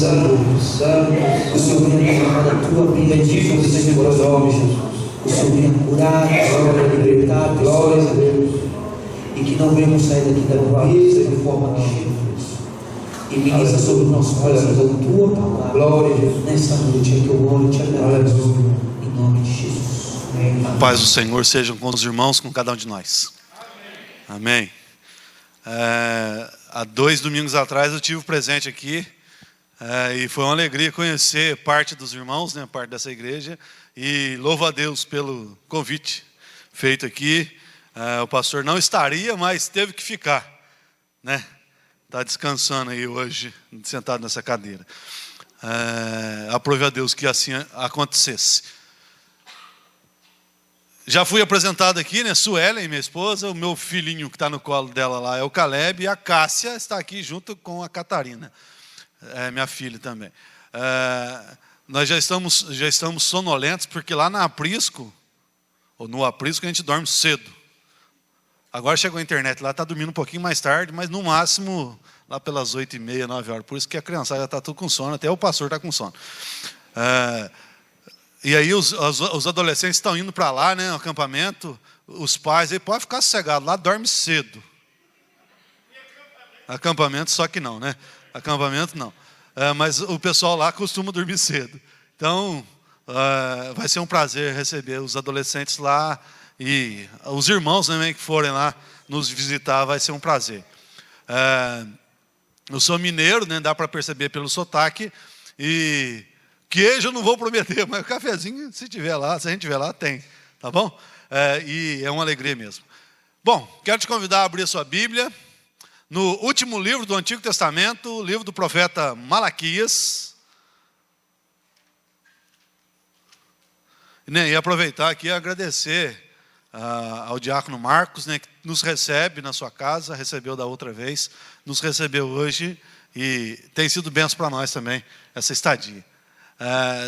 Santo, Santo, o Senhor venha derramar a tua bênção nesse nome, Jesus. O Senhor venha curar, libertar, glória a Deus. E que não venhamos sair daqui da mesa de forma Jesus. E ministra sobre o nosso coração a tua palavra. Glória a Deus. Nessa noite é que eu oro e te agradeço. Em nome de Jesus. Amém. A paz do Senhor seja com os irmãos, com cada um de nós. Amém. Há 2 domingos atrás eu tive um presente aqui. E foi uma alegria conhecer parte dos irmãos, né, parte dessa igreja. E louvo a Deus pelo convite feito aqui. O pastor não estaria, mas teve que ficar, né? Está descansando aí hoje, sentado nessa cadeira. Aprove a Deus que assim acontecesse. Já fui apresentado aqui, né? Suelen, minha esposa, o meu filhinho que está no colo dela lá é o Caleb, e a Cássia está aqui junto com a Catarina, minha filha também. Nós já estamos sonolentos, porque lá na Aprisco, ou no Aprisco, a gente dorme cedo. Agora chegou a internet lá, está dormindo um pouquinho mais tarde, mas no máximo lá pelas 8h30, 9 horas. Por isso que a criançada já está tudo com sono, até o pastor está com sono. E aí os adolescentes estão indo para lá, né, no acampamento, os pais, aí pode ficar sossegado, lá dorme cedo. Acampamento só que não, né? Acampamento não. Mas o pessoal lá costuma dormir cedo. Então, vai ser um prazer receber os adolescentes lá e os irmãos também que forem lá nos visitar, vai ser um prazer. Eu sou mineiro, né? Dá para perceber pelo sotaque, e queijo eu não vou prometer, mas o cafezinho, se a gente tiver lá, tem, tá bom? E é uma alegria mesmo. Bom, quero te convidar a abrir a sua Bíblia no último livro do Antigo Testamento, o livro do profeta Malaquias. E aproveitar aqui e agradecer ao diácono Marcos, né, que nos recebe na sua casa, recebeu da outra vez, nos recebeu hoje e tem sido bênção para nós também, essa estadia.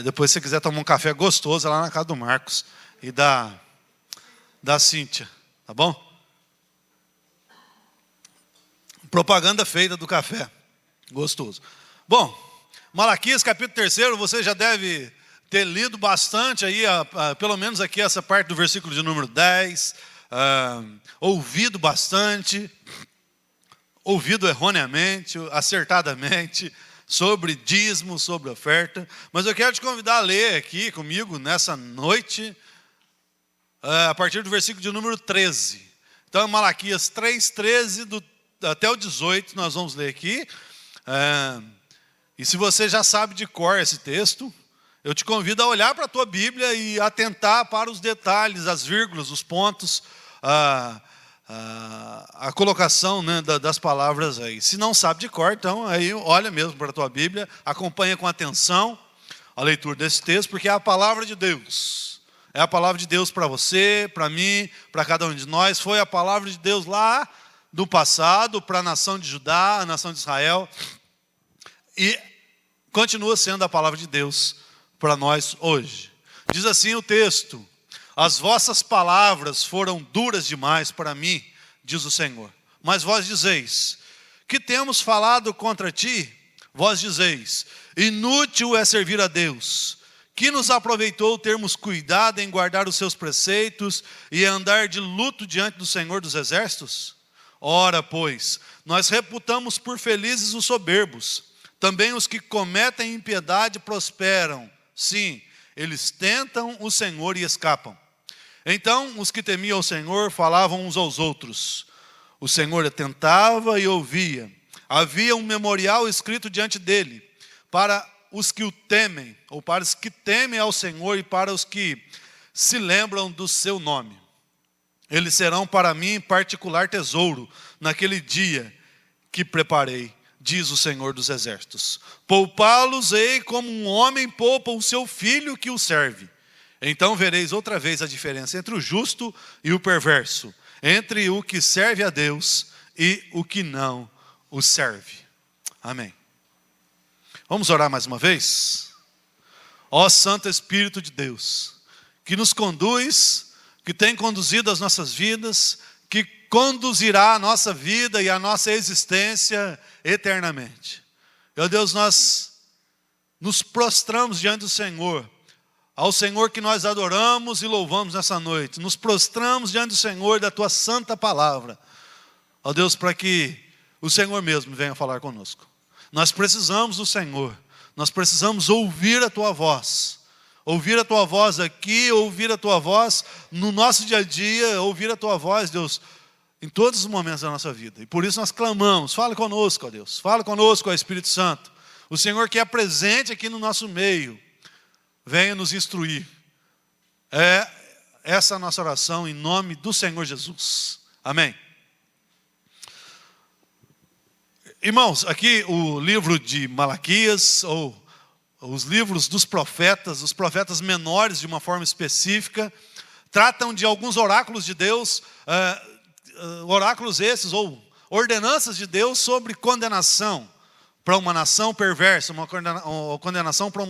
Depois, se você quiser tomar um café gostoso, é lá na casa do Marcos e da Cíntia, tá bom? Propaganda feita do café, gostoso. Bom, Malaquias capítulo 3, você já deve ter lido bastante aí, pelo menos aqui essa parte do versículo de número 10, ouvido bastante, ouvido erroneamente, acertadamente, sobre dízimo, sobre oferta. Mas eu quero te convidar a ler aqui comigo, nessa noite, a partir do versículo de número 13. Então, Malaquias 3, 13 até o 18, nós vamos ler aqui. E se você já sabe de cor esse texto, eu te convido a olhar para a tua Bíblia e atentar para os detalhes, as vírgulas, os pontos, a colocação, né, das palavras aí. Se não sabe de cor, então aí olha mesmo para a tua Bíblia, acompanha com atenção a leitura desse texto, porque é a palavra de Deus. É a palavra de Deus para você, para mim, para cada um de nós. Foi a palavra de Deus lá do passado para a nação de Judá, a nação de Israel, e continua sendo a palavra de Deus para nós hoje. Diz assim o texto: as vossas palavras foram duras demais para mim, diz o Senhor. Mas vós dizeis: que temos falado contra ti? Vós dizeis: inútil é servir a Deus. Que nos aproveitou termos cuidado em guardar os seus preceitos e andar de luto diante do Senhor dos Exércitos? Ora, pois, nós reputamos por felizes os soberbos. Também os que cometem impiedade prosperam. Sim, eles tentam o Senhor e escapam. Então os que temiam o Senhor falavam uns aos outros. O Senhor atentava e ouvia. Havia um memorial escrito diante dele, para os que o temem, ou para os que temem ao Senhor e para os que se lembram do seu nome. Eles serão para mim particular tesouro naquele dia que preparei, diz o Senhor dos Exércitos. Poupá-los-ei como um homem poupa o seu filho que o serve. Então vereis outra vez a diferença entre o justo e o perverso, entre o que serve a Deus e o que não o serve. Amém. Vamos orar mais uma vez? Ó Santo Espírito de Deus, que nos conduz, que tem conduzido as nossas vidas, que conduzirá a nossa vida e a nossa existência eternamente. Meu Deus, nós nos prostramos diante do Senhor, ao Senhor que nós adoramos e louvamos nessa noite. Nos prostramos diante do Senhor da tua santa palavra. Ó Deus, para que o Senhor mesmo venha falar conosco. Nós precisamos do Senhor. Nós precisamos ouvir a tua voz. Ouvir a tua voz aqui, ouvir a tua voz no nosso dia a dia, ouvir a tua voz, Deus, em todos os momentos da nossa vida. E por isso nós clamamos, fala conosco, ó Deus. Fala conosco, ó Espírito Santo. O Senhor que é presente aqui no nosso meio, venha nos instruir. É essa a nossa oração em nome do Senhor Jesus. Amém. Irmãos, aqui o livro de Malaquias, ou os livros dos profetas, os profetas menores de uma forma específica, tratam de alguns oráculos de Deus, oráculos esses, ou ordenanças de Deus sobre condenação para uma nação perversa, uma condenação para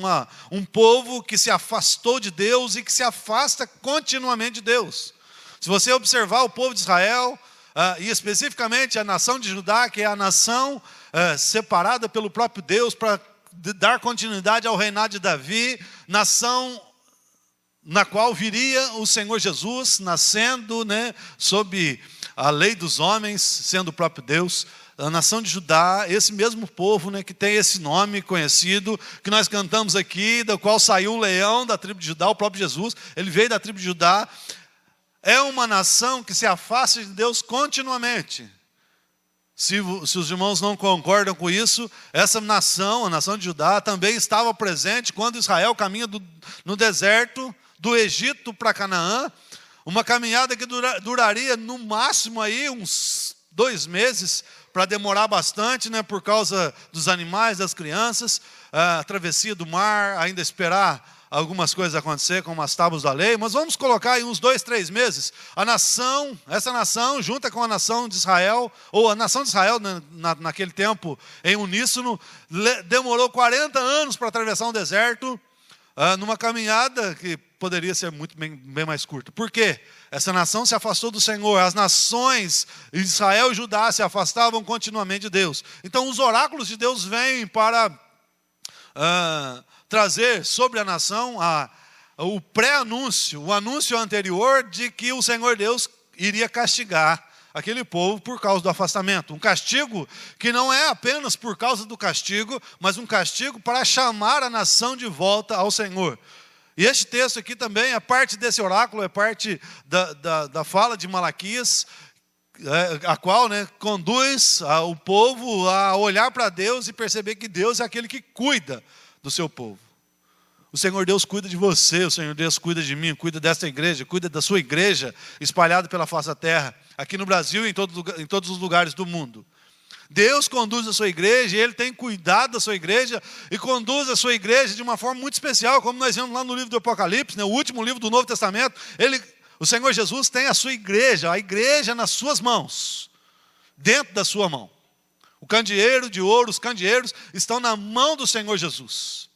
um povo que se afastou de Deus e que se afasta continuamente de Deus. Se você observar o povo de Israel, e especificamente a nação de Judá, que é a nação separada pelo próprio Deus para dar continuidade ao reinado de Davi, nação na qual viria o Senhor Jesus, nascendo, sob a lei dos homens, sendo o próprio Deus. A nação de Judá, esse mesmo povo, que tem esse nome conhecido, que nós cantamos aqui, do qual saiu o leão da tribo de Judá, o próprio Jesus, ele veio da tribo de Judá. É uma nação que se afasta de Deus continuamente. Se os irmãos não concordam com isso, essa nação, a nação de Judá, também estava presente quando Israel caminha no deserto do Egito para Canaã, uma caminhada que duraria no máximo aí uns 2 meses, para demorar bastante, por causa dos animais, das crianças, a travessia do mar, ainda esperar algumas coisas acontecer, como as tábuas da lei, mas vamos colocar aí uns 2, 3 meses. Essa nação, junta com a nação de Israel, ou a nação de Israel, naquele tempo, em uníssono, demorou 40 anos para atravessar um deserto, numa caminhada que poderia ser muito bem mais curta. Por quê? Essa nação se afastou do Senhor. As nações, Israel e Judá, se afastavam continuamente de Deus. Então os oráculos de Deus vêm para trazer sobre a nação o pré-anúncio, o anúncio anterior de que o Senhor Deus iria castigar aquele povo por causa do afastamento. Um castigo que não é apenas por causa do castigo, mas um castigo para chamar a nação de volta ao Senhor. E este texto aqui também é parte desse oráculo, é parte da fala de Malaquias, a qual conduz o povo a olhar para Deus e perceber que Deus é aquele que cuida do seu povo. O Senhor Deus cuida de você, o Senhor Deus cuida de mim, cuida desta igreja, cuida da sua igreja espalhada pela face da terra, aqui no Brasil e em todos os lugares do mundo. Deus conduz a sua igreja, e Ele tem cuidado da sua igreja, e conduz a sua igreja de uma forma muito especial, como nós vemos lá no livro do Apocalipse, o último livro do Novo Testamento. O Senhor Jesus tem a sua igreja, a igreja nas suas mãos, dentro da sua mão. O candeeiro de ouro, os candeeiros estão na mão do Senhor Jesus.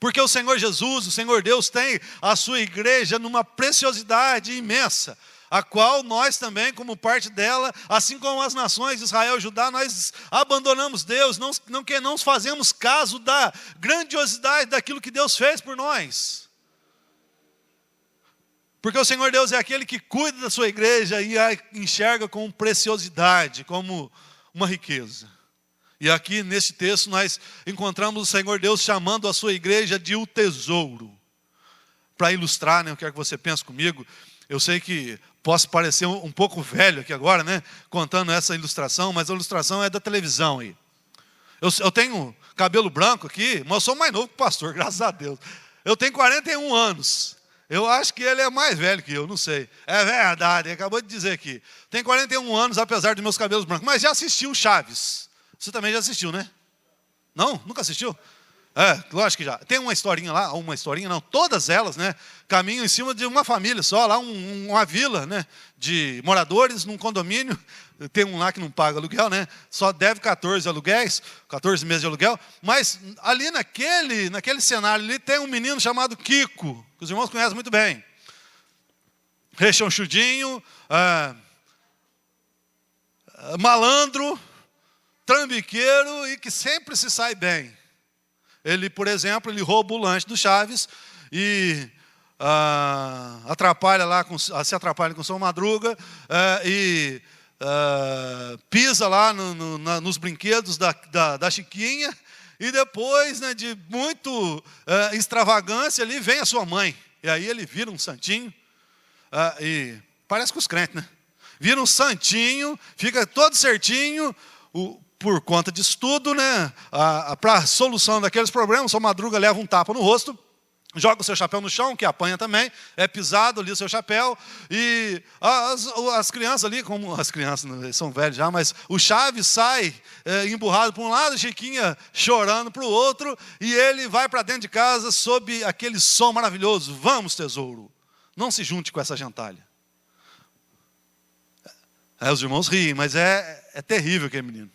Porque o Senhor Jesus, o Senhor Deus, tem a sua igreja numa preciosidade imensa, a qual nós também, como parte dela, assim como as nações de Israel e Judá, nós abandonamos Deus, não fazemos caso da grandiosidade daquilo que Deus fez por nós. Porque o Senhor Deus é aquele que cuida da sua igreja e a enxerga com preciosidade, como uma riqueza. E aqui nesse texto nós encontramos o Senhor Deus chamando a sua igreja de o tesouro. Para ilustrar, eu quero que você pense comigo. Eu sei que posso parecer um pouco velho aqui agora, contando essa ilustração, mas a ilustração é da televisão aí. Eu tenho cabelo branco aqui, mas eu sou mais novo que o pastor, graças a Deus. Eu tenho 41 anos. Eu acho que ele é mais velho que eu, não sei. É verdade, ele acabou de dizer aqui. Tem 41 anos, apesar dos meus cabelos brancos. Mas já assistiu Chaves. Você também já assistiu, né? Não? Nunca assistiu? Lógico que já. Tem uma historinha lá, todas elas, caminham em cima de uma família só, lá uma vila, de moradores num condomínio. Tem um lá que não paga aluguel, só deve 14 meses de aluguel. Mas ali naquele cenário ali tem um menino chamado Kiko, que os irmãos conhecem muito bem. Rechonchudinho, malandro, trambiqueiro e que sempre se sai bem. ele, por exemplo, ele rouba o lanche do Chaves e se atrapalha com São Madruga e pisa lá nos brinquedos da Chiquinha, e depois, né, de muito extravagância ali, vem a sua mãe, e aí ele vira um santinho, e parece com os crentes, né? Vira um santinho, fica todo certinho, por conta disso tudo, né? Para a solução daqueles problemas, São Madruga leva um tapa no rosto, joga o seu chapéu no chão, que apanha também, é pisado ali o seu chapéu, e as crianças ali, como as crianças são velhas já, mas o Chaves sai emburrado para um lado, Chiquinha chorando para o outro, e ele vai para dentro de casa sob aquele som maravilhoso: vamos, tesouro, não se junte com essa gentalha. Os irmãos riem, mas é terrível aquele menino,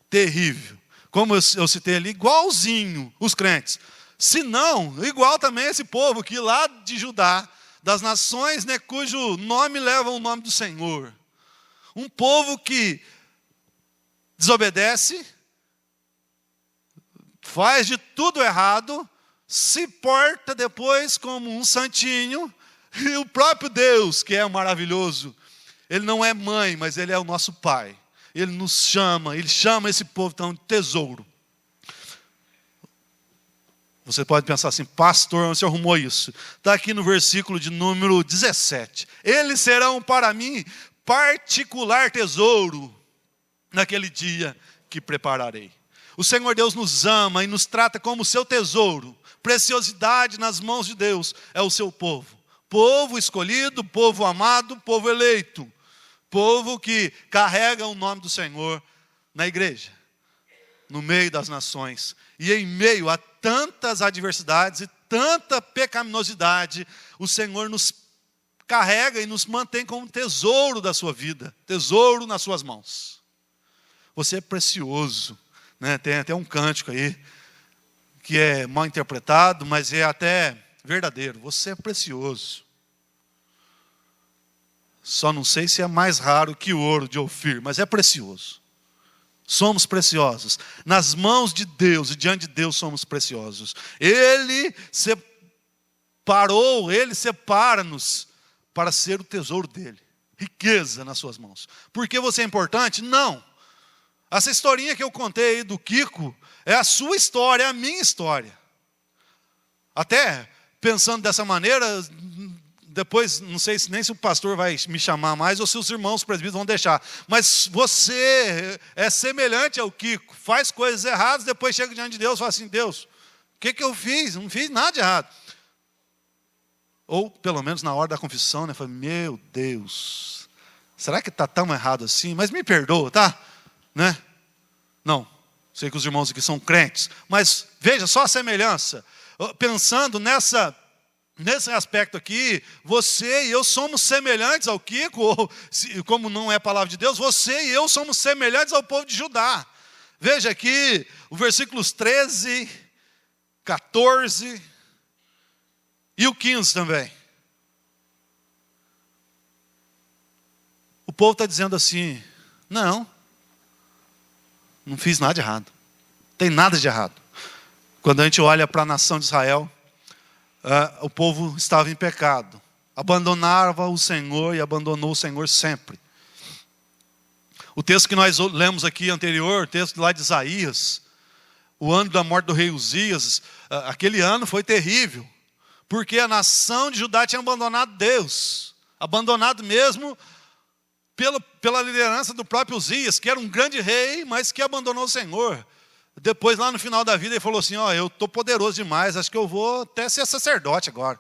terrível. Como eu citei ali, igualzinho os crentes. Se não, igual também esse povo que lá de Judá, das nações, né, cujo nome leva o nome do Senhor. Um povo que desobedece, faz de tudo errado, se porta depois como um santinho, e o próprio Deus, que é maravilhoso, ele não é mãe, mas ele é o nosso pai. Ele nos chama, ele chama esse povo então de tesouro. Você pode pensar assim: pastor, onde você arrumou isso? Está aqui no versículo de número 17. Eles serão para mim particular tesouro naquele dia que prepararei. O Senhor Deus nos ama e nos trata como seu tesouro. Preciosidade nas mãos de Deus é o seu povo. Povo escolhido, povo amado, povo eleito. Povo que carrega o nome do Senhor na igreja, no meio das nações. E em meio a tantas adversidades e tanta pecaminosidade, o Senhor nos carrega e nos mantém como tesouro da sua vida, tesouro nas suas mãos. Você é precioso, né? Tem até um cântico aí, que é mal interpretado, mas é até verdadeiro. Você é precioso. Só não sei se é mais raro que o ouro de Ofir, mas é precioso. Somos preciosos. Nas mãos de Deus e diante de Deus somos preciosos. Ele separa-nos para ser o tesouro dele. Riqueza nas suas mãos. Por que você é importante? Não. Essa historinha que eu contei aí do Kiko é a sua história, é a minha história. Até pensando dessa maneira, depois, não sei nem se o pastor vai me chamar mais ou se os irmãos presbíteros vão deixar. Mas você é semelhante ao Kiko. Faz coisas erradas, depois chega diante de Deus e fala assim: Deus, o que eu fiz? Não fiz nada de errado. Ou, pelo menos na hora da confissão, né? Fala: meu Deus, será que está tão errado assim? Mas me perdoa, tá? Né? Não, sei que os irmãos aqui são crentes. Mas veja só a semelhança. Pensando nesse aspecto aqui, você e eu somos semelhantes ao Kiko, ou, como não é palavra de Deus, você e eu somos semelhantes ao povo de Judá. Veja aqui, os versículos 13, 14 e o 15 também. O povo está dizendo assim: não fiz nada de errado, não tem nada de errado. Quando a gente olha para a nação de Israel, o povo estava em pecado, abandonava o Senhor e abandonou o Senhor sempre. O texto que nós lemos aqui anterior, o texto lá de Isaías, o ano da morte do rei Uzias, aquele ano foi terrível, porque a nação de Judá tinha abandonado Deus, abandonado mesmo pela liderança do próprio Uzias, que era um grande rei, mas que abandonou o Senhor. Depois, lá no final da vida, ele falou assim: eu estou poderoso demais, acho que eu vou até ser sacerdote agora.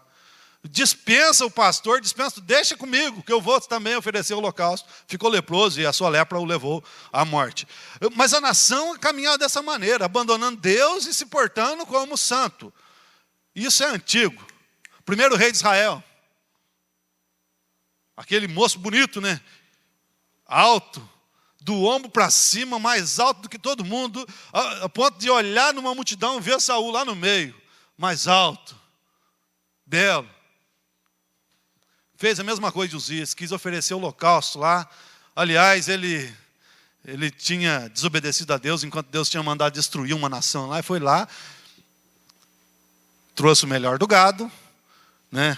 Dispensa o pastor, deixa comigo, que eu vou também oferecer o holocausto. Ficou leproso e a sua lepra o levou à morte. Mas a nação caminhava dessa maneira, abandonando Deus e se portando como santo. Isso é antigo. Primeiro rei de Israel, aquele moço bonito, né? Alto, do ombro para cima, mais alto do que todo mundo, a ponto de olhar numa multidão e ver Saul lá no meio, mais alto, belo. Fez a mesma coisa de Uzias, quis oferecer o holocausto lá. Aliás, ele tinha desobedecido a Deus, enquanto Deus tinha mandado destruir uma nação lá, e foi lá, trouxe o melhor do gado, né?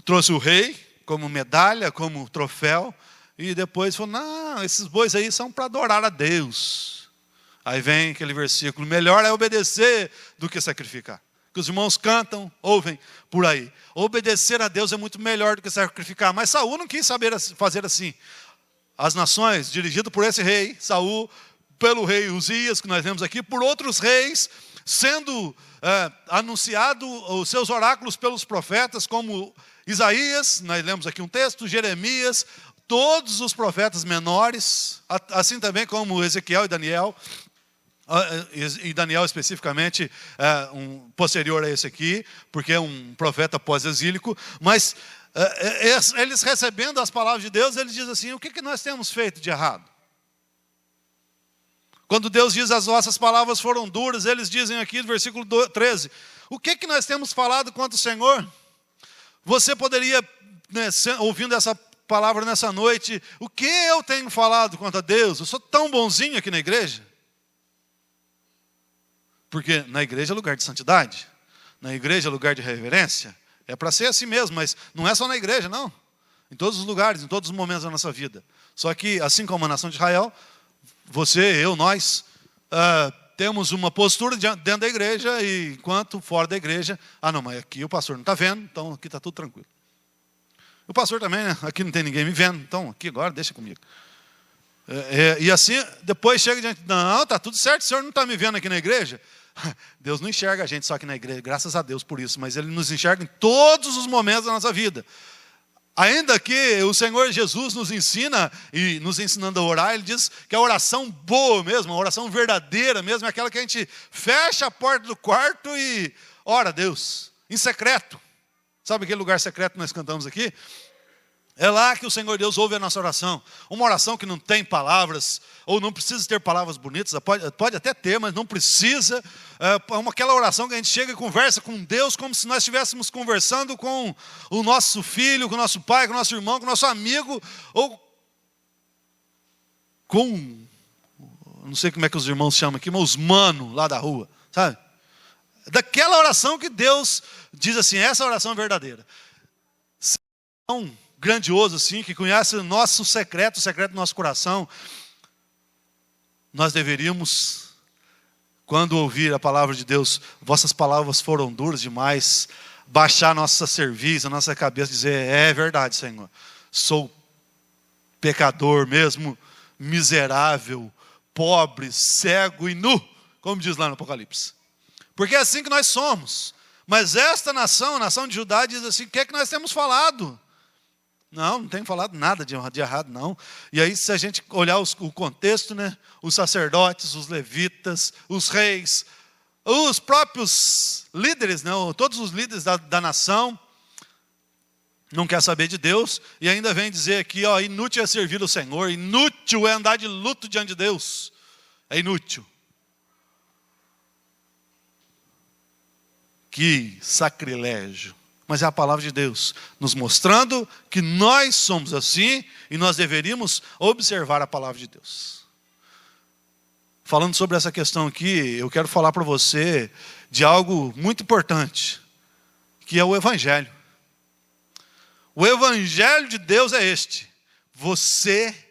Trouxe o rei como medalha, como troféu, e depois falou, não, esses bois aí são para adorar a Deus. Aí vem aquele versículo, melhor é obedecer do que sacrificar. Que os irmãos cantam, ouvem por aí. Obedecer a Deus é muito melhor do que sacrificar. Mas Saul não quis saber fazer assim. As nações, dirigido por esse rei, Saul, pelo rei Uzias, que nós vemos aqui, por outros reis, sendo anunciado os seus oráculos pelos profetas, como Isaías, nós lemos aqui um texto, Jeremias, todos os profetas menores, assim também como Ezequiel e Daniel, e Daniel especificamente, posterior a esse aqui, porque é um profeta pós-exílico, mas eles recebendo as palavras de Deus, eles dizem assim, o que nós temos feito de errado? Quando Deus diz as vossas palavras foram duras, eles dizem aqui no versículo 13, o que nós temos falado contra o Senhor? Você poderia, né, ouvindo essa palavra nessa noite, o que eu tenho falado contra Deus? Eu sou tão bonzinho aqui na igreja. Porque na igreja é lugar de santidade, na igreja é lugar de reverência, é para ser assim mesmo, mas não é só na igreja, não. Em todos os lugares, em todos os momentos da nossa vida. Só que, assim como a nação de Israel, você, eu, nós, temos uma postura dentro da igreja, e enquanto fora da igreja, não, mas aqui o pastor não está vendo, então aqui está tudo tranquilo. O pastor também, né? Aqui não tem ninguém me vendo, então aqui agora deixa comigo. E assim, depois chega diante, não, está tudo certo, o senhor não está me vendo aqui na igreja? Deus não enxerga a gente só aqui na igreja, graças a Deus por isso, mas Ele nos enxerga em todos os momentos da nossa vida. Ainda que o Senhor Jesus nos ensina, e nos ensinando a orar, Ele diz que a oração boa mesmo, a oração verdadeira mesmo, é aquela que a gente fecha a porta do quarto e ora a Deus, em secreto. Sabe aquele lugar secreto que nós cantamos aqui? É lá que o Senhor Deus ouve a nossa oração. Uma oração que não tem palavras, ou não precisa ter palavras bonitas, pode até ter, mas não precisa. É aquela oração que a gente chega e conversa com Deus como se nós estivéssemos conversando com o nosso filho, com o nosso pai, com o nosso irmão, com o nosso amigo, ou com, não sei como é que os irmãos chamam aqui, mas os manos lá da rua, sabe? Daquela oração que Deus diz assim, essa oração é verdadeira. Tão grandioso assim, que conhece o nosso secreto, o secreto do nosso coração, nós deveríamos, quando ouvir a palavra de Deus, vossas palavras foram duras demais, baixar nossa cerviz, a nossa cabeça e dizer, é verdade, Senhor, sou pecador mesmo, miserável, pobre, cego e nu, como diz lá no Apocalipse. Porque é assim que nós somos. Mas esta nação, a nação de Judá, diz assim, o que é que nós temos falado? Não tem falado nada de errado, não. E aí, se a gente olhar o contexto, né? Os sacerdotes, os levitas, os reis, os próprios líderes, né? Todos os líderes da nação, não quer saber de Deus, e ainda vem dizer aqui, inútil é servir o Senhor, inútil é andar de luto diante de Deus. É inútil. Que sacrilégio. Mas é a palavra de Deus, nos mostrando que nós somos assim, e nós deveríamos observar a palavra de Deus. Falando sobre essa questão aqui, eu quero falar para você de algo muito importante, que é o Evangelho. O Evangelho de Deus é este: você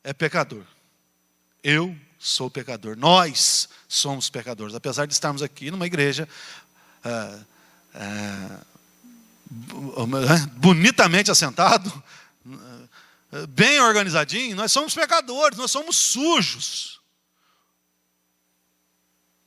é pecador, eu sou pecador, nós somos pecadores, apesar de estarmos aqui numa igreja bonitamente assentado, bem organizadinho, nós somos pecadores, nós somos sujos.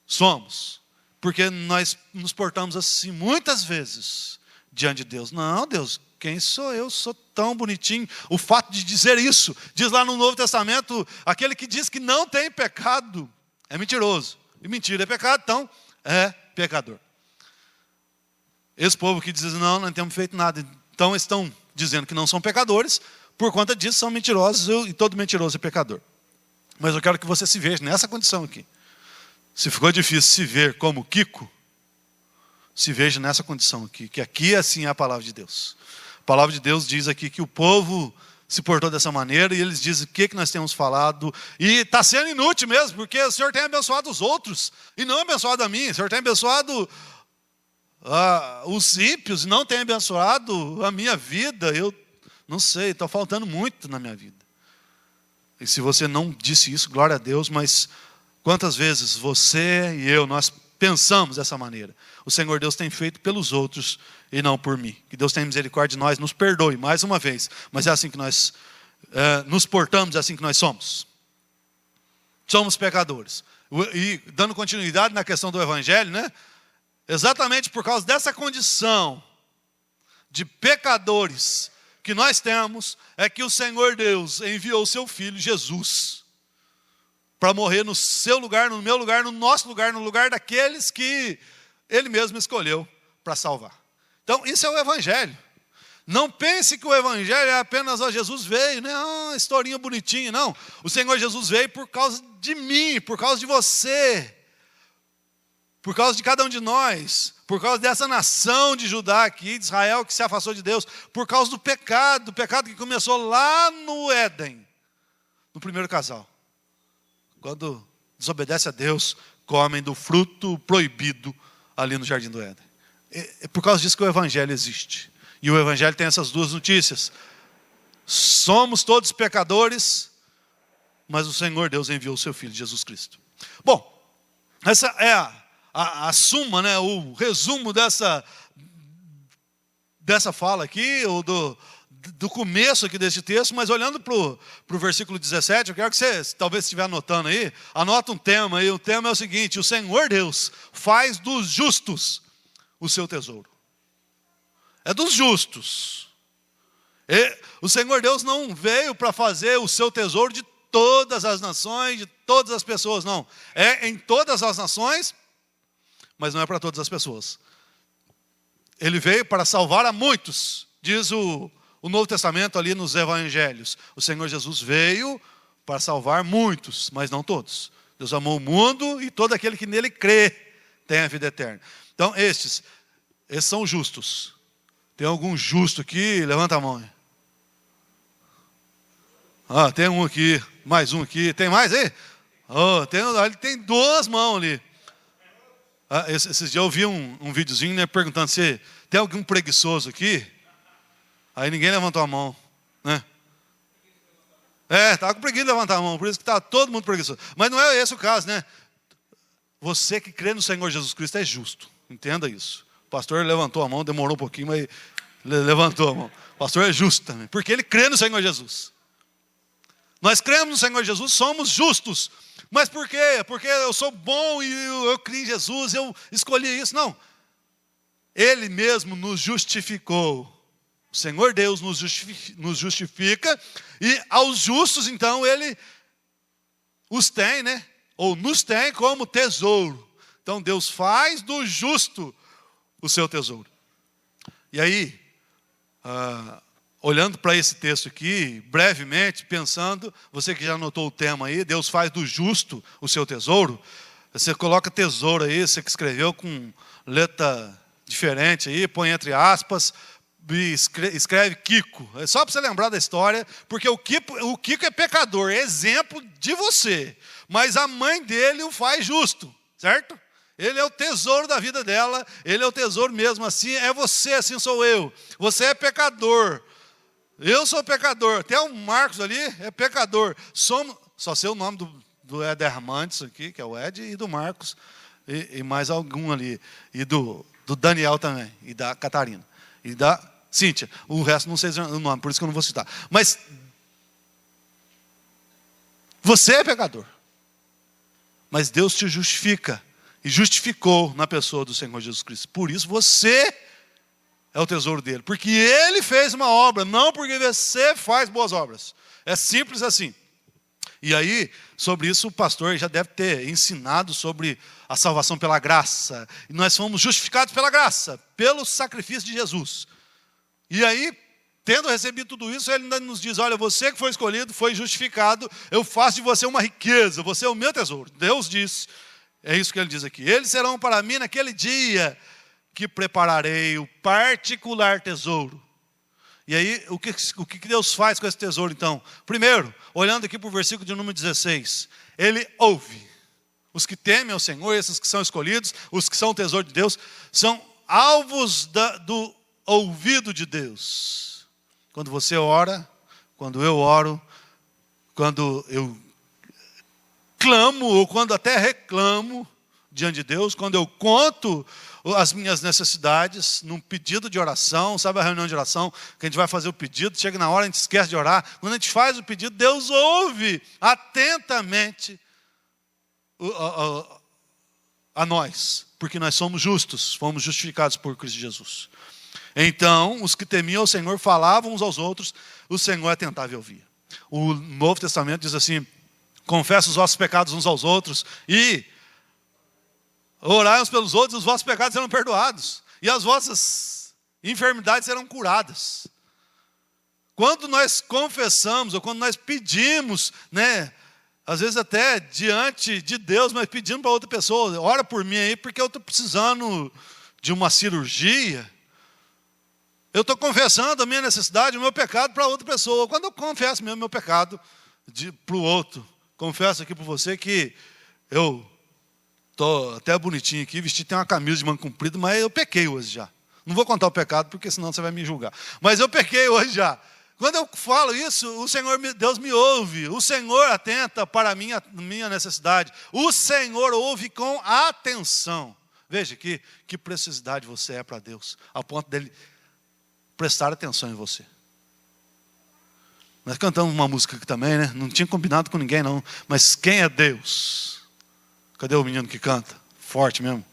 Somos, porque nós nos portamos assim muitas vezes diante de Deus. Não, Deus, quem sou eu? Sou tão bonitinho. O fato de dizer isso, diz lá no Novo Testamento, aquele que diz que não tem pecado é mentiroso. E mentira é pecado, então é pecador. Esse povo que diz, não temos feito nada, então estão dizendo que não são pecadores, por conta disso são mentirosos, e todo mentiroso é pecador. Mas eu quero que você se veja nessa condição aqui. Se ficou difícil se ver como Kiko, se veja nessa condição aqui, que aqui assim é a palavra de Deus. A palavra de Deus diz aqui que o povo se portou dessa maneira, e eles dizem o que nós temos falado, e está sendo inútil mesmo, porque o Senhor tem abençoado os outros, e não abençoado a mim. O Senhor tem abençoado os ímpios não têm abençoado a minha vida. Eu não sei, está faltando muito na minha vida. E se você não disse isso, glória a Deus, mas quantas vezes você e eu, nós pensamos dessa maneira? O Senhor Deus tem feito pelos outros e não por mim. Que Deus tenha misericórdia de nós, nos perdoe mais uma vez. Mas é assim que nós nos portamos, é assim que nós somos. Somos pecadores. E dando continuidade na questão do Evangelho, né? Exatamente por causa dessa condição de pecadores que nós temos, é que o Senhor Deus enviou o seu Filho Jesus para morrer no seu lugar, no meu lugar, no nosso lugar, no lugar daqueles que Ele mesmo escolheu para salvar. Então, isso é o Evangelho. Não pense que o Evangelho é apenas, Jesus veio, né? Historinha bonitinha, não. O Senhor Jesus veio por causa de mim, por causa de você, por causa de cada um de nós, por causa dessa nação de Judá aqui, de Israel, que se afastou de Deus, por causa do pecado que começou lá no Éden, no primeiro casal. Quando desobedece a Deus, comem do fruto proibido ali no jardim do Éden. É por causa disso que o Evangelho existe. E o Evangelho tem essas duas notícias. Somos todos pecadores, mas o Senhor Deus enviou o seu Filho, Jesus Cristo. Bom, essa é a suma, né, o resumo dessa fala aqui, ou do começo aqui deste texto, mas olhando para o versículo 17, eu quero que você, talvez estiver anotando aí, anota um tema aí. O tema é o seguinte: o Senhor Deus faz dos justos o seu tesouro. É dos justos. O Senhor Deus não veio para fazer o seu tesouro de todas as nações, de todas as pessoas, não. É em todas as nações, mas não é para todas as pessoas. Ele veio para salvar a muitos, diz o Novo Testamento ali nos Evangelhos. O Senhor Jesus veio para salvar muitos, mas não todos. Deus amou o mundo e todo aquele que nele crê tem a vida eterna. Então, esses são justos. Tem algum justo aqui? Levanta a mão. Tem um aqui, mais um aqui. Tem mais aí? Tem duas mãos ali. Esses dias eu ouvi um videozinho, né, perguntando se tem algum preguiçoso aqui. Aí ninguém levantou a mão, né? Estava com preguiça de levantar a mão, por isso que está todo mundo preguiçoso. Mas não é esse o caso, né? Você que crê no Senhor Jesus Cristo é justo, entenda isso. O pastor levantou a mão, demorou um pouquinho, mas levantou a mão. O pastor é justo também, porque ele crê no Senhor Jesus. Nós cremos no Senhor Jesus, somos justos. Mas por quê? Porque eu sou bom e eu criei em Jesus, eu escolhi isso. Não. Ele mesmo nos justificou. O Senhor Deus nos justifica. E aos justos, então, Ele os tem, né? Ou nos tem como tesouro. Então, Deus faz do justo o seu tesouro. E aí, olhando para esse texto aqui, brevemente, pensando, você que já anotou o tema aí, Deus faz do justo o seu tesouro. Você coloca tesouro aí, você que escreveu com letra diferente aí, põe entre aspas, e escreve Kiko. É só para você lembrar da história, porque o Kiko é pecador, é exemplo de você. Mas a mãe dele o faz justo, certo? Ele é o tesouro da vida dela, ele é o tesouro mesmo, assim é você, assim sou eu. Você é pecador. Eu sou pecador. Até o Marcos ali é pecador. Só sei o nome do Ed Armantes aqui, que é o Ed, e do Marcos, e mais algum ali. E do Daniel também, e da Catarina, e da Cíntia. O resto não sei o nome, por isso que eu não vou citar. Mas você é pecador. Mas Deus te justifica, e justificou na pessoa do Senhor Jesus Cristo. Por isso você é o tesouro dele, porque ele fez uma obra, não porque você faz boas obras. É simples assim. E aí, sobre isso, o pastor já deve ter ensinado sobre a salvação pela graça. E nós fomos justificados pela graça, pelo sacrifício de Jesus. E aí, tendo recebido tudo isso, ele ainda nos diz: olha, você que foi escolhido, foi justificado, eu faço de você uma riqueza, você é o meu tesouro. Deus diz, é isso que ele diz aqui: eles serão para mim naquele dia que prepararei o particular tesouro. E aí, o que Deus faz com esse tesouro, então? Primeiro, olhando aqui para o versículo de número 16, ele ouve. Os que temem ao Senhor, esses que são escolhidos, os que são o tesouro de Deus, são alvos do ouvido de Deus. Quando você ora, quando eu oro, quando eu clamo, ou quando até reclamo diante de Deus, quando eu conto as minhas necessidades num pedido de oração, sabe a reunião de oração, que a gente vai fazer o pedido, chega na hora, a gente esquece de orar. Quando a gente faz o pedido, Deus ouve atentamente a nós, porque nós somos justos, fomos justificados por Cristo Jesus. Então, os que temiam o Senhor falavam uns aos outros, o Senhor atentava e ouvia. O Novo Testamento diz assim: confessa os vossos pecados uns aos outros e orai uns pelos outros, os vossos pecados serão perdoados e as vossas enfermidades serão curadas. Quando nós confessamos, ou quando nós pedimos, né, às vezes até diante de Deus, mas pedindo para outra pessoa, ora por mim aí, porque eu estou precisando de uma cirurgia. Eu estou confessando a minha necessidade, o meu pecado para outra pessoa. Quando eu confesso mesmo meu pecado para o outro, confesso aqui para você que eu estou até bonitinho aqui, vesti tem uma camisa de manga comprida, mas eu pequei hoje já. Não vou contar o pecado, porque senão você vai me julgar. Mas eu pequei hoje já. Quando eu falo isso, o Senhor, Deus me ouve. O Senhor atenta para a minha necessidade. O Senhor ouve com atenção. Veja que preciosidade você é para Deus, ao ponto dele prestar atenção em você. Nós cantamos uma música aqui também, né? Não tinha combinado com ninguém não. Mas quem é Deus? Cadê o menino que canta? Forte mesmo.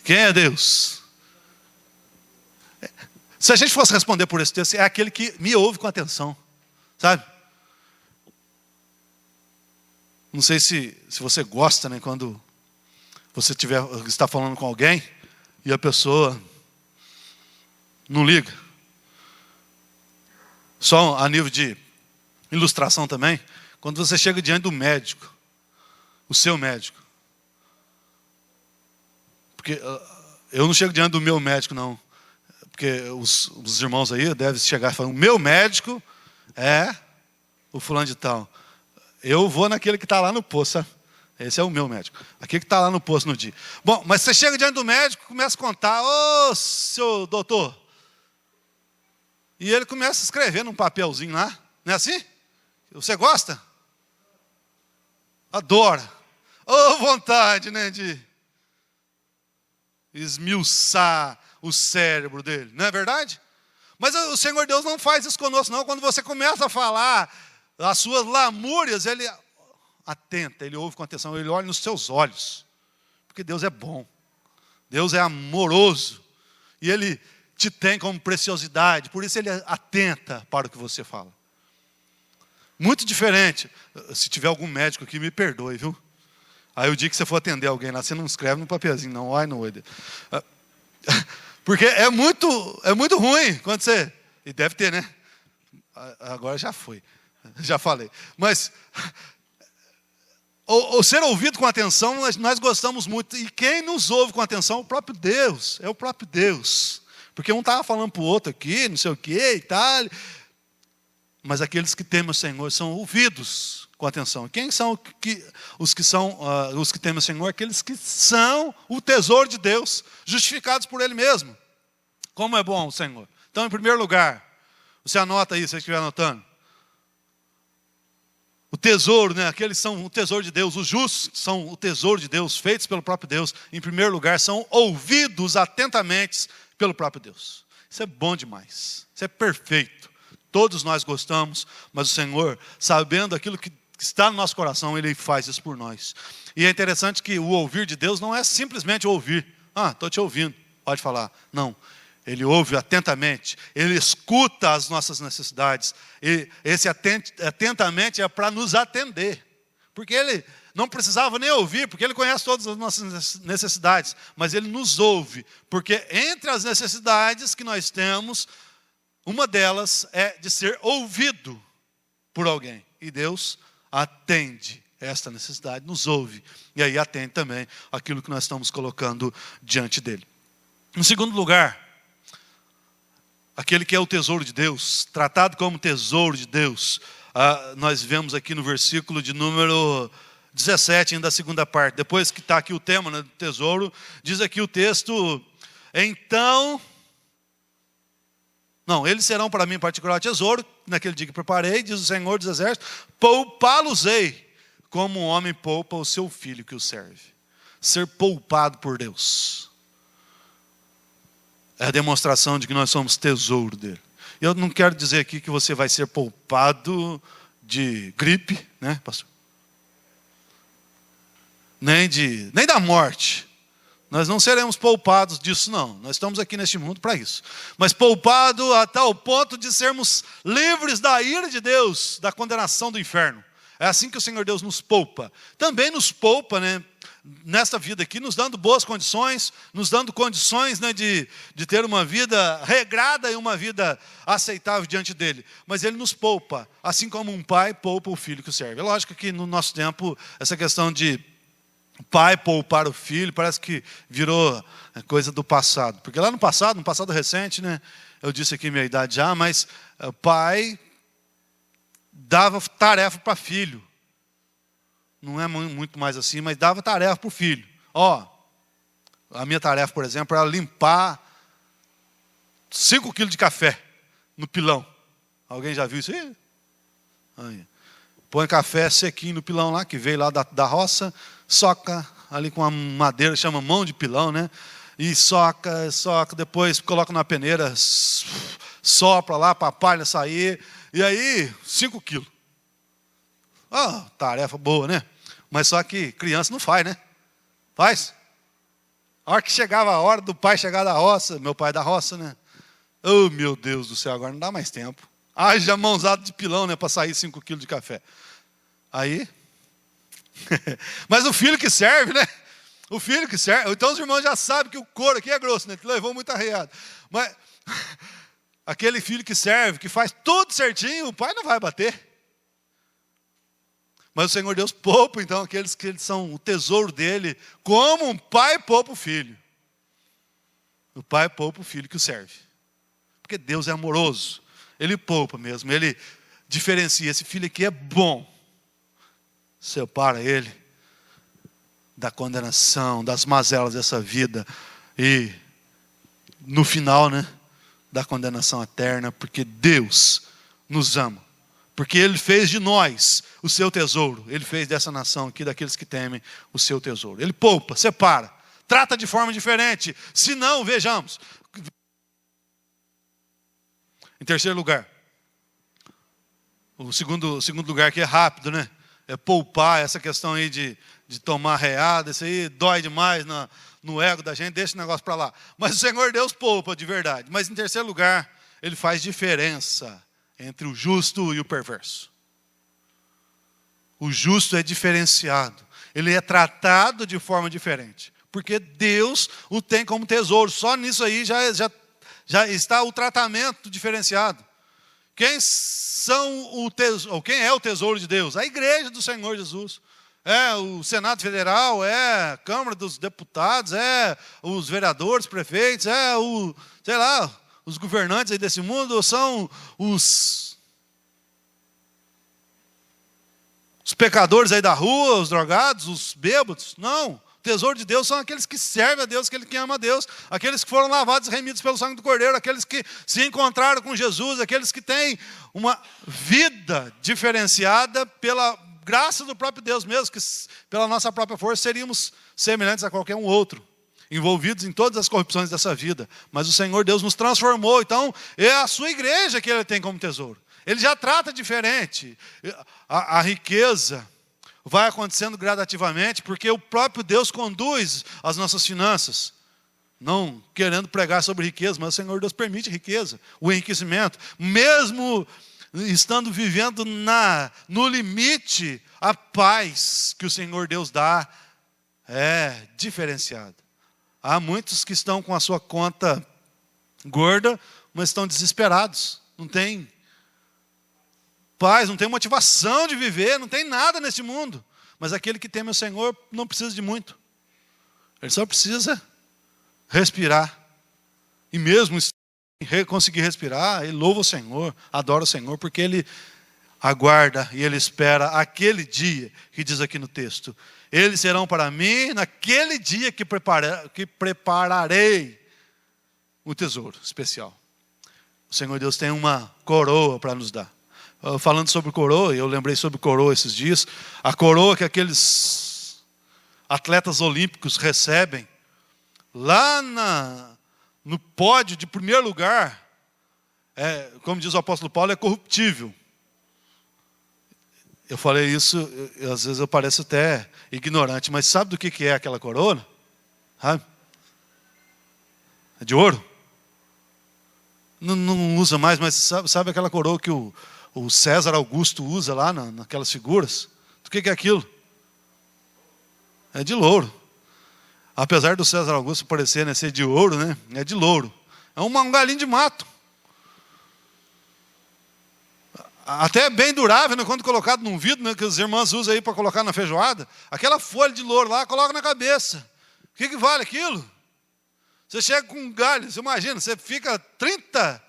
Quem é Deus? Se a gente fosse responder por esse texto, é aquele que me ouve com atenção. Sabe? Não sei se você gosta, né? Quando você está falando com alguém e a pessoa não liga. Só a nível de ilustração também, quando você chega diante do médico, o seu médico. Porque eu não chego diante do meu médico, não. Porque os irmãos aí devem chegar e falar: o meu médico é o fulano de tal. Eu vou naquele que está lá no posto, sabe? Esse é o meu médico. Aquele que está lá no posto no dia. Bom, mas você chega diante do médico, começa a contar: ô, seu doutor. E ele começa a escrever num papelzinho lá. Não é assim? Você gosta? Adora. Ô, vontade, né, de esmiuçar o cérebro dele. Não é verdade? Mas o Senhor Deus não faz isso conosco, não. Quando você começa a falar as suas lamúrias, Ele atenta, Ele ouve com atenção, Ele olha nos seus olhos. Porque Deus é bom. Deus é amoroso. E Ele te tem como preciosidade. Por isso Ele atenta para o que você fala. Muito diferente. Se tiver algum médico aqui, me perdoe, viu? Aí o dia que você for atender alguém lá, você não escreve no papelzinho, não. Ai, não. Porque é muito ruim quando você... E deve ter, né? Agora já foi. Já falei. Mas o ser ouvido com atenção, nós gostamos muito. E quem nos ouve com atenção é o próprio Deus. É o próprio Deus. Porque um estava falando para o outro aqui, não sei o quê e tal. Mas aqueles que temem o Senhor são ouvidos com atenção. Quem são os que temem o Senhor? Aqueles que são o tesouro de Deus, justificados por Ele mesmo. Como é bom o Senhor. Então, em primeiro lugar, você anota aí, se você estiver anotando. O tesouro, né? Aqueles são o tesouro de Deus. Os justos são o tesouro de Deus, feitos pelo próprio Deus. Em primeiro lugar, são ouvidos atentamente pelo próprio Deus. Isso é bom demais. Isso é perfeito. Todos nós gostamos, mas o Senhor, sabendo aquilo que está no nosso coração, Ele faz isso por nós. E é interessante que o ouvir de Deus não é simplesmente ouvir. Ah, estou te ouvindo, pode falar. Não, Ele ouve atentamente, Ele escuta as nossas necessidades. E esse atentamente é para nos atender. Porque Ele não precisava nem ouvir, porque Ele conhece todas as nossas necessidades. Mas Ele nos ouve, porque entre as necessidades que nós temos, uma delas é de ser ouvido por alguém. E Deus atende esta necessidade, nos ouve. E aí atende também aquilo que nós estamos colocando diante dele. Em segundo lugar, aquele que é o tesouro de Deus, tratado como tesouro de Deus. Nós vemos aqui no versículo de número 17, ainda a segunda parte. Depois que está aqui o tema, né, do tesouro, diz aqui o texto: Então, não, eles serão para mim particular tesouro, naquele dia que preparei, diz o Senhor dos Exércitos, poupá-los-ei, como um homem poupa o seu filho que o serve. Ser poupado por Deus é a demonstração de que nós somos tesouro dele. Eu não quero dizer aqui que você vai ser poupado de gripe, né, pastor? Nem da morte. Nós não seremos poupados disso, não. Nós estamos aqui neste mundo para isso. Mas poupado a tal ponto de sermos livres da ira de Deus, da condenação do inferno. É assim que o Senhor Deus nos poupa. Também nos poupa, né, nesta vida aqui, nos dando boas condições, nos dando condições, né, de ter uma vida regrada e uma vida aceitável diante dele. Mas ele nos poupa, assim como um pai poupa o filho que o serve. É lógico que no nosso tempo, essa questão de pai poupar o filho, parece que virou coisa do passado. Porque lá no passado recente, né, eu disse aqui minha idade já, mas pai dava tarefa para filho. Não é muito mais assim, mas dava tarefa para o filho. A minha tarefa, por exemplo, era limpar 5 quilos de café no pilão. Alguém já viu isso aí? Põe café sequinho no pilão lá, que veio lá da roça, soca ali com uma madeira, chama mão de pilão, né? E soca, depois coloca na peneira, sopra lá para a palha sair, e aí 5 quilos. Tarefa boa, né? Mas só que criança não faz, né? Faz. A hora que chegava a hora do pai chegar da roça, meu pai é da roça, né? Oh, meu Deus do céu, agora não dá mais tempo. Já mãozado de pilão, né? Para sair 5 quilos de café. Aí... Mas o filho que serve, né? O filho que serve. Então os irmãos já sabem que o couro aqui é grosso, né? Que levou muita arreada. Mas aquele filho que serve, que faz tudo certinho, o pai não vai bater. Mas o Senhor Deus poupa, então, aqueles que eles são o tesouro dele, como um pai poupa o filho. O pai poupa o filho que o serve. Porque Deus é amoroso. Ele poupa mesmo, ele diferencia. Esse filho aqui é bom. Separa ele da condenação, das mazelas dessa vida. E no final, né, da condenação eterna, porque Deus nos ama. Porque Ele fez de nós o seu tesouro. Ele fez dessa nação aqui, daqueles que temem, o seu tesouro. Ele poupa, separa, trata de forma diferente. Se não, vejamos. Em terceiro lugar, o segundo lugar aqui é rápido, né? É poupar, essa questão aí de tomar reada, isso aí dói demais no ego da gente, deixa o negócio para lá. Mas o Senhor Deus poupa de verdade. Mas em terceiro lugar, Ele faz diferença entre o justo e o perverso. O justo é diferenciado. Ele é tratado de forma diferente. Porque Deus o tem como tesouro. Só nisso aí já está o tratamento diferenciado. Quem é o tesouro de Deus? A igreja do Senhor Jesus. É o Senado Federal, é a Câmara dos Deputados, é os vereadores, prefeitos, é os governantes aí desse mundo, são os pecadores aí da rua, os drogados, os bêbados. Não. O tesouro de Deus são aqueles que servem a Deus, aqueles que amam a Deus, aqueles que foram lavados e remidos pelo sangue do Cordeiro, aqueles que se encontraram com Jesus, aqueles que têm uma vida diferenciada pela graça do próprio Deus mesmo, que pela nossa própria força seríamos semelhantes a qualquer um outro, envolvidos em todas as corrupções dessa vida. Mas o Senhor Deus nos transformou, então é a sua igreja que Ele tem como tesouro. Ele já trata diferente. A riqueza vai acontecendo gradativamente, porque o próprio Deus conduz as nossas finanças. Não querendo pregar sobre riqueza, mas o Senhor Deus permite riqueza, o enriquecimento. Mesmo estando vivendo no limite, a paz que o Senhor Deus dá é diferenciada. Há muitos que estão com a sua conta gorda, mas estão desesperados. Não tem paz, não tem motivação de viver, não tem nada nesse mundo. Mas aquele que teme o Senhor não precisa de muito. Ele só precisa respirar. E mesmo conseguir respirar, ele louva o Senhor, adora o Senhor, porque ele aguarda e ele espera aquele dia que diz aqui no texto. Eles serão para mim naquele dia que prepararei um tesouro especial. O Senhor Deus tem uma coroa para nos dar. Falando sobre coroa, eu lembrei sobre coroa esses dias. A coroa que aqueles atletas olímpicos recebem lá no pódio de primeiro lugar, como diz o apóstolo Paulo, é corruptível. Eu falei isso, às vezes eu pareço até ignorante, mas sabe do que é aquela coroa? Sabe? É de ouro. Não usa mais, mas sabe aquela coroa que o César Augusto usa lá naquelas figuras? Do que é aquilo? É de louro. Apesar do César Augusto parecer ser de ouro, né? É de louro. É um galinho de mato. Até bem durável, né? Quando colocado num vidro, né? Que os irmãos usam aí para colocar na feijoada. Aquela folha de louro lá, coloca na cabeça. O que vale aquilo? Você chega com um galho, você imagina, você fica 30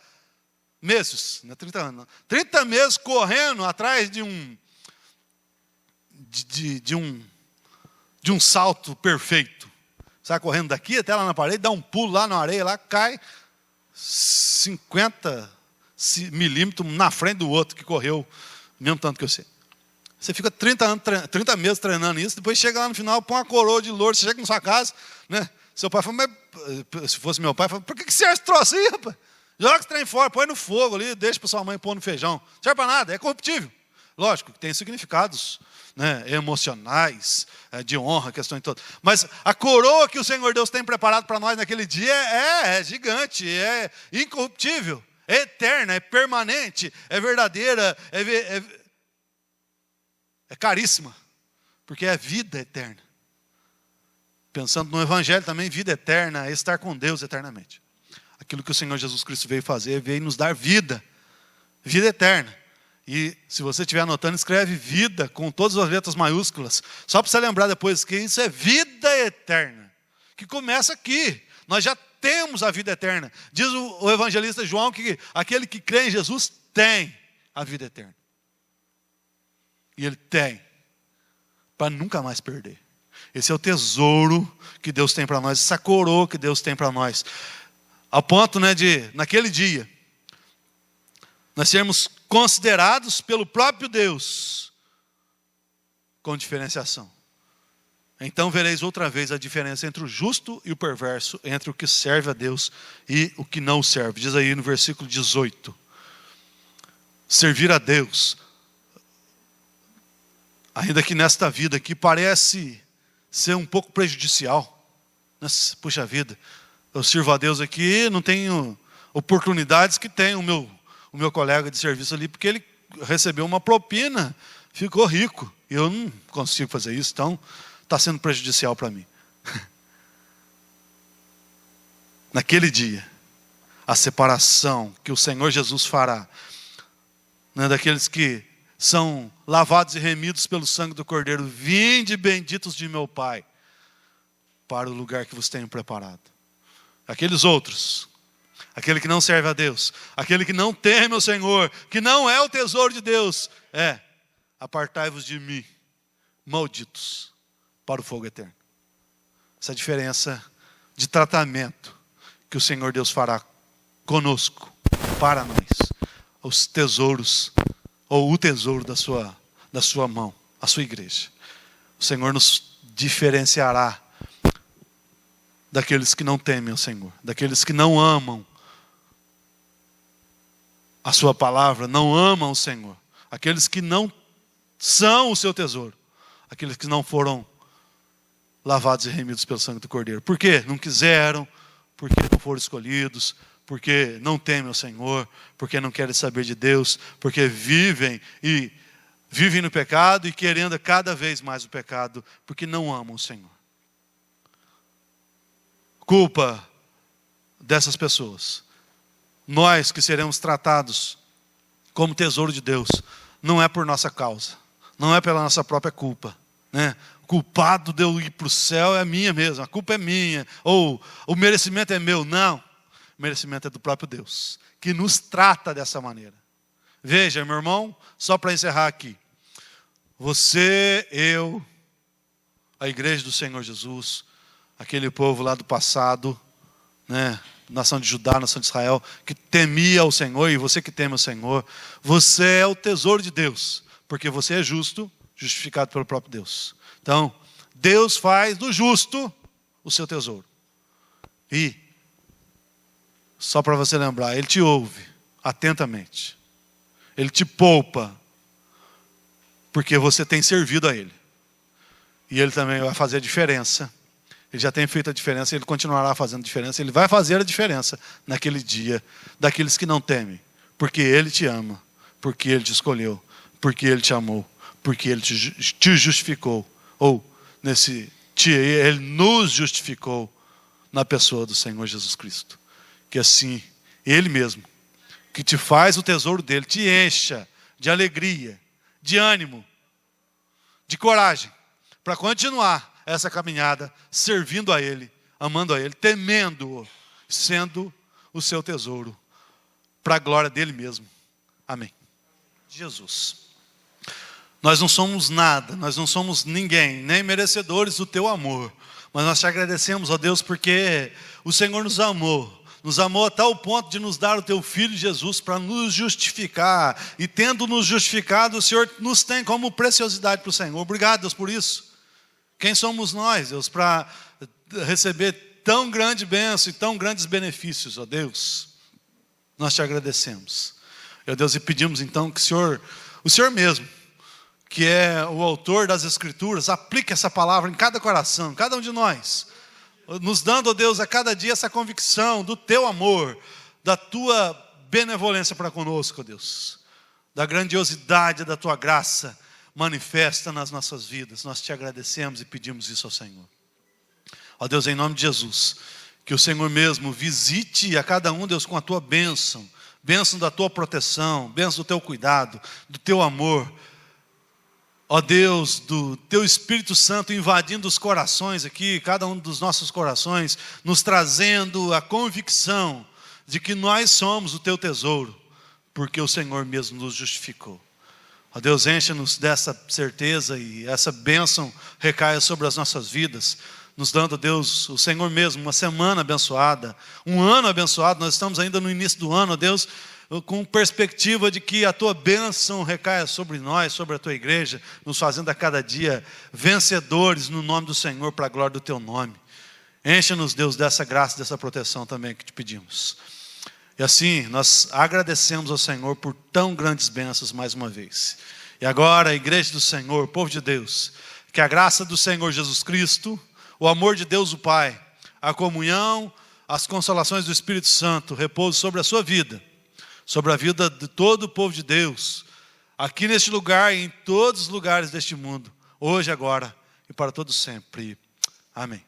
meses, não é 30 anos, não, 30 meses correndo atrás de um salto perfeito. Sai correndo daqui até lá na parede, dá um pulo lá na areia, lá cai 50 milímetros na frente do outro que correu, mesmo tanto que eu sei. Você fica 30 meses treinando isso, depois chega lá no final, põe uma coroa de louro, você chega na sua casa, né? Seu pai fala, mas se fosse meu pai, fala, por que serve esse troço aí, rapaz? Joga esse trem fora, põe no fogo ali, deixa para sua mãe pôr no feijão. Não serve para nada, é corruptível. Lógico que tem significados, né, emocionais, de honra, questões todas. Mas a coroa que o Senhor Deus tem preparado para nós naquele dia é gigante, é incorruptível, é eterna, é permanente, é verdadeira, é caríssima, porque é vida eterna. Pensando no Evangelho também, vida eterna é estar com Deus eternamente. Aquilo que o Senhor Jesus Cristo veio fazer, veio nos dar vida eterna. E se você estiver anotando, escreve vida com todas as letras maiúsculas, só para você lembrar depois que isso é vida eterna, que começa aqui. Nós já temos a vida eterna. Diz o evangelista João que aquele que crê em Jesus tem a vida eterna. E ele tem, para nunca mais perder. Esse é o tesouro que Deus tem para nós, essa coroa que Deus tem para nós. Ao ponto, né, de, naquele dia, nós sermos considerados pelo próprio Deus com diferenciação. Então vereis outra vez a diferença entre o justo e o perverso, entre o que serve a Deus e o que não serve. Diz aí no versículo 18. Servir a Deus, ainda que nesta vida aqui parece ser um pouco prejudicial. Puxa vida, eu sirvo a Deus aqui, não tenho oportunidades que tem o meu colega de serviço ali, porque ele recebeu uma propina, ficou rico. Eu não consigo fazer isso, então está sendo prejudicial para mim. Naquele dia, a separação que o Senhor Jesus fará, né, daqueles que são lavados e remidos pelo sangue do Cordeiro, vinde benditos de meu Pai, para o lugar que vos tenho preparado. Aqueles outros, aquele que não serve a Deus, aquele que não teme o Senhor, que não é o tesouro de Deus, apartai-vos de mim, malditos, para o fogo eterno. Essa é a diferença de tratamento que o Senhor Deus fará conosco, para nós, os tesouros, ou o tesouro da sua mão, a sua igreja. O Senhor nos diferenciará daqueles que não temem o Senhor, daqueles que não amam a sua palavra, não amam o Senhor, aqueles que não são o seu tesouro, aqueles que não foram lavados e remidos pelo sangue do Cordeiro. Por quê? Não quiseram, porque não foram escolhidos, porque não temem o Senhor, porque não querem saber de Deus, porque vivem no pecado e querendo cada vez mais o pecado, porque não amam o Senhor. Culpa dessas pessoas. Nós que seremos tratados como tesouro de Deus, não é por nossa causa, não é pela nossa própria culpa, né? O culpado de eu ir para o céu é a minha mesmo, a culpa é minha, ou o merecimento é meu. Não, o merecimento é do próprio Deus, que nos trata dessa maneira. Veja, meu irmão, só para encerrar aqui, você, eu, a igreja do Senhor Jesus, aquele povo lá do passado, né, nação de Judá, nação de Israel, que temia o Senhor, e você que teme o Senhor, você é o tesouro de Deus, porque você é justo, justificado pelo próprio Deus. Então, Deus faz do justo o seu tesouro. E, só para você lembrar, Ele te ouve atentamente. Ele te poupa, porque você tem servido a Ele. E Ele também vai fazer a diferença. Ele já tem feito a diferença, Ele continuará fazendo a diferença. Ele vai fazer a diferença naquele dia, daqueles que não temem. Porque Ele te ama, porque Ele te escolheu, porque Ele te amou, porque Ele te justificou. Ou, Ele nos justificou na pessoa do Senhor Jesus Cristo. Que assim, Ele mesmo, que te faz o tesouro dele, te encha de alegria, de ânimo, de coragem, para continuar essa caminhada, servindo a Ele, amando a Ele, temendo-o, sendo o seu tesouro, para a glória dele mesmo. Amém. Jesus. Nós não somos nada, nós não somos ninguém, nem merecedores do teu amor, mas nós te agradecemos, ó Deus, porque o Senhor nos amou a tal ponto de nos dar o teu Filho Jesus para nos justificar, e tendo nos justificado, o Senhor nos tem como preciosidade para o Senhor. Obrigado, Deus, por isso. Quem somos nós, Deus, para receber tão grande bênção e tão grandes benefícios, ó Deus? Nós te agradecemos, ó Deus, e pedimos então que o Senhor mesmo, que é o autor das Escrituras, aplique essa palavra em cada coração, cada um de nós, nos dando, ó Deus, a cada dia essa convicção do teu amor, da tua benevolência para conosco, ó Deus, da grandiosidade da tua graça manifesta nas nossas vidas. Nós te agradecemos e pedimos isso ao Senhor. Ó Deus, em nome de Jesus, que o Senhor mesmo visite a cada um, Deus, com a tua bênção, bênção da tua proteção, bênção do teu cuidado, do teu amor. Ó Deus, do teu Espírito Santo invadindo os corações aqui, cada um dos nossos corações, nos trazendo a convicção de que nós somos o teu tesouro, porque o Senhor mesmo nos justificou. Ó Deus, enche-nos dessa certeza e essa bênção recaia sobre as nossas vidas, nos dando, Deus, o Senhor mesmo, uma semana abençoada, um ano abençoado. Nós estamos ainda no início do ano, ó Deus, com perspectiva de que a tua bênção recaia sobre nós, sobre a tua igreja, nos fazendo a cada dia vencedores no nome do Senhor, para a glória do teu nome. Enche-nos, Deus, dessa graça, dessa proteção também que te pedimos. E assim, nós agradecemos ao Senhor por tão grandes bênçãos mais uma vez. E agora, a igreja do Senhor, o povo de Deus, que a graça do Senhor Jesus Cristo, o amor de Deus o Pai, a comunhão, as consolações do Espírito Santo repousem sobre a sua vida, sobre a vida de todo o povo de Deus, aqui neste lugar e em todos os lugares deste mundo, hoje, agora e para todo sempre. Amém.